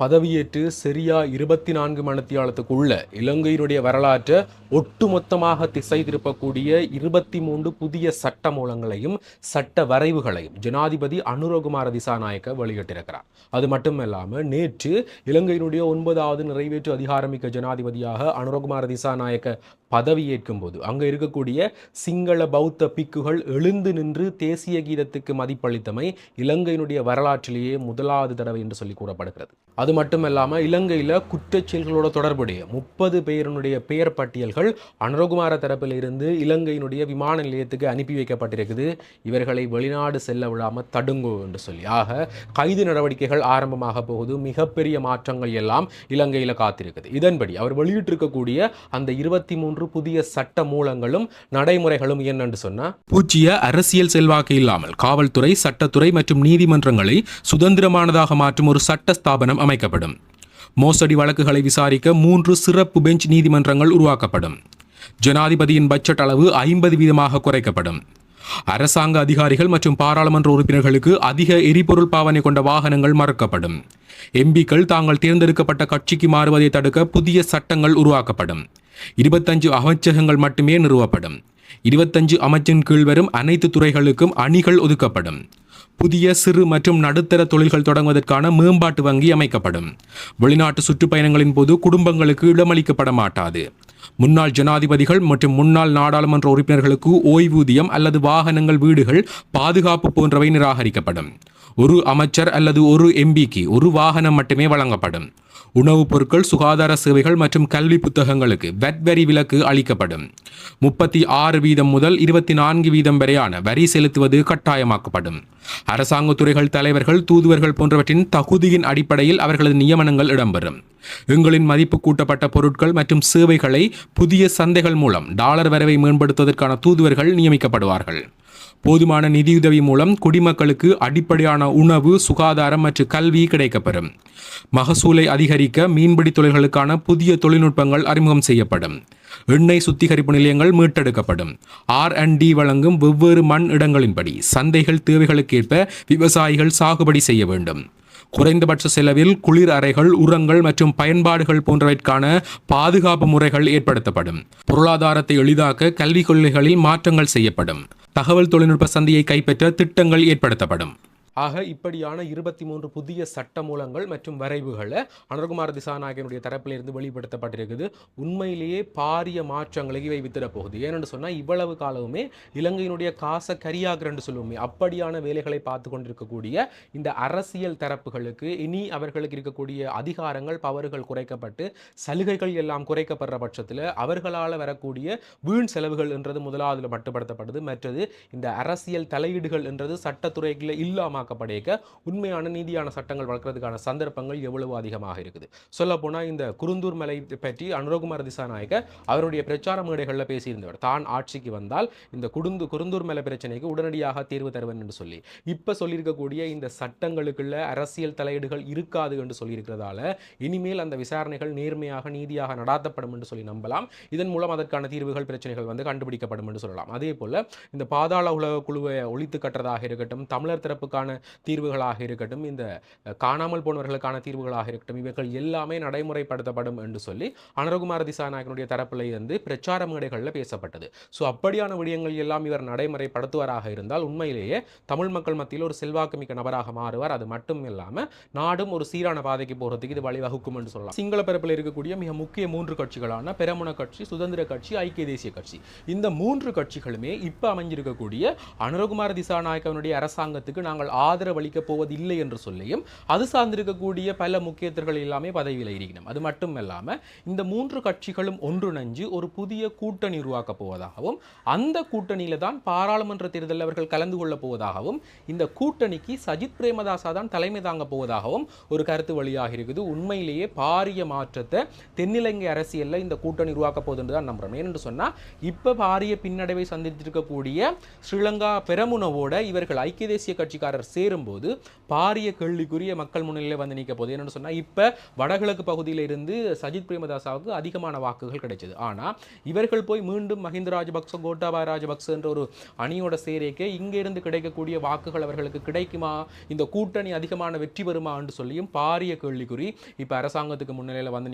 பதவியேற்று சரியா 24 மணித்தியாலத்துக்குள்ள இலங்கையினுடைய வரலாற்றை ஒட்டுமொத்தமாக திசை திருப்பக்கூடிய 23 புதிய சட்ட மூலங்களையும் சட்ட வரைவுகளையும் ஜனாதிபதி அனுரகுமார திசாநாயக்க வெளியிட்டிருக்கிறார். அது மட்டுமல்லாமல் நேற்று இலங்கையினுடைய 9வது நிறைவேற்று அதிகாரமிக்க ஜனாதிபதியாக அனுரகுமார திசாநாயக்க பதவியேற்கும் போது அங்க இருக்கக்கூடிய சிங்கள பௌத்த பிக்குகள் எழுந்து நின்று தேசிய கீதத்துக்கு மதிப்பளித்தமை இலங்கையினுடைய வரலாற்றிலேயே முதலாவது தடவை என்று சொல்லி கூறப்படுகிறது. அது மட்டுமல்லாமல் இலங்கையில் குற்றச்செயல்களோட தொடர்புடைய 30 பேருடைய பெயர் பட்டியல்கள் அனுரகுமார தரப்பில் இருந்து இலங்கையினுடைய விமான நிலையத்துக்கு அனுப்பி வைக்கப்பட்டிருக்குது. இவர்களை வெளிநாடு செல்ல விடாமல் தடுங்கோ என்று சொல்லி. ஆக கைது நடவடிக்கைகள் ஆரம்பமாக போகுது. மிகப்பெரிய மாற்றங்கள் எல்லாம் இலங்கையில் காத்திருக்குது. இதன்படி அவர் வெளியிட்டிருக்கக்கூடிய அந்த 23 புதிய சட்ட மூலங்களும் நடைமுறைகளும் என்னென்று சொன்னா, பூஜ்ஜிய அரசியல் செல்வாக்கு இல்லாமல் காவல்துறை, சட்டத்துறை மற்றும் நீதிமன்றங்களை சுதந்திரமானதாக மாற்றும் ஒரு சட்ட ஸ்தாபனம் அமைக்கப்படும். மோசடி வழக்குகளை விசாரிக்க 3 சிறப்பு பெஞ்ச் நீதிமன்றங்கள் உருவாக்கப்படும். ஜனாதிபதியின் பட்ஜெட் அளவு 50% குறைக்கப்படும். அரசாங்க அதிகாரிகள் மற்றும் பாராளுமன்ற உறுப்பினர்களுக்கு அதிக எரிபொருள் பாவனை கொண்ட வாகனங்கள் மறுக்கப்படும். எம்பிக்கள் தாங்கள் தேர்ந்தெடுக்கப்பட்ட கட்சிக்கு மாறுவதை தடுக்க புதிய சட்டங்கள் உருவாக்கப்படும். 25 அமைச்சகங்கள் மட்டுமே நிறுவப்படும். 25 அமைச்சின் கீழ் வரும் அனைத்து துறைகளுக்கும் அணிகள் ஒதுக்கப்படும். புதிய சிறு மற்றும் நடுத்தர தொழில்கள் தொடங்குவதற்கான மேம்பாட்டு வங்கி அமைக்கப்படும். வெளிநாட்டு சுற்றுப்பயணங்களின் போது குடும்பங்களுக்கு இடமளிக்கப்பட மாட்டாது. முன்னாள் ஜனாதிபதிகள் மற்றும் முன்னாள் நாடாளுமன்ற உறுப்பினர்களுக்கு ஓய்வூதியம் அல்லது வாகனங்கள், வீடுகள், பாதுகாப்பு போன்றவை நிராகரிக்கப்படும். ஒரு அமைச்சர் அல்லது ஒரு எம்பிக்கு ஒரு வாகனம் மட்டுமே வழங்கப்படும். உணவுப் பொருட்கள், சுகாதார சேவைகள் மற்றும் கல்வி புத்தகங்களுக்கு வெட் வரி விலக்கு அளிக்கப்படும். 36% முதல் 24% வரையான வரி செலுத்துவது கட்டாயமாக்கப்படும். அரசாங்க துறைகள் தலைவர்கள், தூதுவர்கள் போன்றவற்றின் தகுதியின் அடிப்படையில் அவர்களது நியமனங்கள் இடம்பெறும். எங்களின் மதிப்பு கூட்டப்பட்ட பொருட்கள் மற்றும் சேவைகளை புதிய சந்தைகள் மூலம் டாலர் வரவை மேம்படுத்துவதற்கான தூதுவர்கள் நியமிக்கப்படுவார்கள். போதுமான நிதியுதவி மூலம் குடிமக்களுக்கு அடிப்படையான உணவு, சுகாதாரம் மற்றும் கல்வி கிடைக்கப்பெறும். மகசூலை அதிகரிக்க மீன்பிடி தொழில்களுக்கான புதிய தொழில்நுட்பங்கள் அறிமுகம் செய்யப்படும். எண்ணெய் சுத்திகரிப்பு நிலையங்கள் மீட்டெடுக்கப்படும். R&D வழங்கும் வெவ்வேறு மண் இடங்களின்படி சந்தைகள் தேவைகளுக்கேற்ப விவசாயிகள் சாகுபடி செய்ய வேண்டும். குறைந்தபட்ச செலவில் குளிர் அறைகள், உரங்கள் மற்றும் பயன்பாடுகள் போன்றவற்கான பாதுகாப்பு முறைகள் ஏற்படுத்தப்படும். பொருளாதாரத்தை எளிதாக்க கல்விக் கொள்கைகளில் மாற்றங்கள் செய்யப்படும். தகவல் தொழில்நுட்ப சந்தையை கைப்பற்ற திட்டங்கள் ஏற்படுத்தப்படும். ஆக இப்படியான 23 புதிய சட்ட மூலங்கள் மற்றும் வரைவுகளை அனுரகுமார திசாநாயகனுடைய தரப்பிலிருந்து வெளிப்படுத்தப்பட்டிருக்குது. உண்மையிலேயே பாரிய மாற்றங்களை இவை வித்திட போகுது. ஏனென்று சொன்னால் இவ்வளவு காலமுமே இலங்கையினுடைய காசை கரியாகிறன்னு சொல்லுவோமே, அப்படியான வேலைகளை பார்த்து கொண்டிருக்கக்கூடிய இந்த அரசியல் தரப்புகளுக்கு இனி அவர்களுக்கு இருக்கக்கூடிய அதிகாரங்கள், பவர்கள் குறைக்கப்பட்டு சலுகைகள் எல்லாம் குறைக்கப்படுற பட்சத்தில் அவர்களால் வரக்கூடிய வீண் செலவுகள் என்றது முதலாவதில் மட்டுப்படுத்தப்படுது. மற்றது இந்த அரசியல் தலையீடுகள் என்றது சட்டத்துறைகளில் இல்லாமல் உண்மையான நீதியான சட்டங்கள் வளர்க்கிறதுக்கான சந்தர்ப்பங்கள் எவ்வளவு அதிகமாக இருக்குது. சொல்ல போனா இந்த குருந்தூர் மலை பற்றி அனுரகுமார திசாநாயக்க அவருடைய பிரச்சார மேடைகளில் பேசியிருந்தவர், தான் ஆட்சிக்கு வந்தால் இந்த குருந்தூர் மலை பிரச்சனைக்கு உடனடியாக தீர்வு தருவேன் என்று சொல்லி. இப்ப சொல்லியிருக்கக்கூடிய இந்த சட்டங்களுக்குள்ள அரசியல் தலையீடுகள் இருக்காது என்று சொல்லியிருக்கிறதால இனிமேல் அந்த விசாரணைகள் நேர்மையாக, நீதியாக நடாத்தப்படும் என்று சொல்லி நம்பலாம். இதன் மூலம் அதற்கான தீர்வுகள், பிரச்சனைகள் கண்டுபிடிக்கப்படும் என்று சொல்லலாம். அதே போல இந்த பாதாள உலக குழுவை ஒழித்து கட்டுறதாக இருக்கட்டும், தமிழர் தரப்புக்கான தீர்வுகளாக இருக்கட்டும், இந்த காணாமல் போனவர்களுக்கான தீர்வுகளாக இருக்கட்டும், இவைகள் எல்லாமே நடைமுறைப்படுத்தப்படும் என்று சொல்லி அனுரகுமார திசாநாயகனுடைய தரப்பில் இருந்து பிரச்சார மேடைகளில் பேசப்பட்டது. ஸோ அப்படியான விடயங்கள் எல்லாம் இவர் நடைமுறைப்படுத்துவராக இருந்தால் உண்மையிலேயே தமிழ் மக்கள் மத்தியில் ஒரு செல்வாக்குமிக்க நபராக மாறுவார். அது மட்டும் இல்லாமல் நாடும் ஒரு சீரான பாதைக்கு போகிறதுக்கு இது வழிவகுக்கும் என்று சொல்லலாம். சிங்கள பரப்பில் இருக்கக்கூடிய மிக முக்கிய 3 கட்சிகளான பெரமுன கட்சி, சுதந்திர கட்சி, ஐக்கிய தேசிய கட்சி, இந்த 3 கட்சிகளுமே இப்ப அமைஞ்சிருக்கக்கூடிய அனுரகுமார திசாநாயகனுடைய அரசாங்கத்துக்கு நாங்கள் ஆதரவளிக்க போவதில்லை என்று சொல்லியும் அது சார்ந்திருக்கக்கூடிய பல முக்கியத்தர்கள் எல்லாமே பதவியில் இருக்கணும். அது மட்டும் இல்லாமல் இந்த 3 கட்சிகளும் ஒன்றிணைஞ்சு ஒரு புதிய கூட்டணி உருவாக்க போவதாகவும், அந்த கூட்டணியில தான் பாராளுமன்ற தேர்தலில் அவர்கள் கலந்து கொள்ள போவதாகவும், இந்த கூட்டணிக்கு சஜித் பிரேமதாசா தான் தலைமை தாங்க போவதாகவும் ஒரு கருத்து வழியாக இருக்குது. உண்மையிலேயே பாரிய மாற்றத்தை தென்னிலங்கை அரசியலில் இந்த கூட்டணி உருவாக்க போகுது என்று தான் நம்புறோம். ஏனென்று சொன்னா இப்ப பாரிய பின்னடைவை சந்தித்திருக்கக்கூடிய ஸ்ரீலங்கா பெரமுனவோட இவர்கள் ஐக்கிய தேசிய கட்சிக்காரர் அவர் சேரும்போது பாரிய கேள்விக்குரிய மக்கள் முன்னிலையில் வந்து நிற்க போகுது. என்னென்னு சொன்னால் இப்போ வடகிழக்கு பகுதியில் இருந்து சஜித் பிரேமதாசாவுக்கு அதிகமான வாக்குகள் கிடைச்சது. ஆனால் இவர்கள் போய் மீண்டும் மஹிந்த ராஜபக்ச கோட்டாபாய ராஜபக்ச என்ற ஒரு அணியோட சேரைக்கே இங்கே இருந்து கிடைக்கக்கூடிய வாக்குகள் அவர்களுக்கு கிடைக்குமா, இந்த கூட்டணி அதிகமான வெற்றி பெறுமா என்று சொல்லியும் பாரிய கேள்விக்குறி இப்போ அரசாங்கத்துக்கு முன்னிலையில் வந்து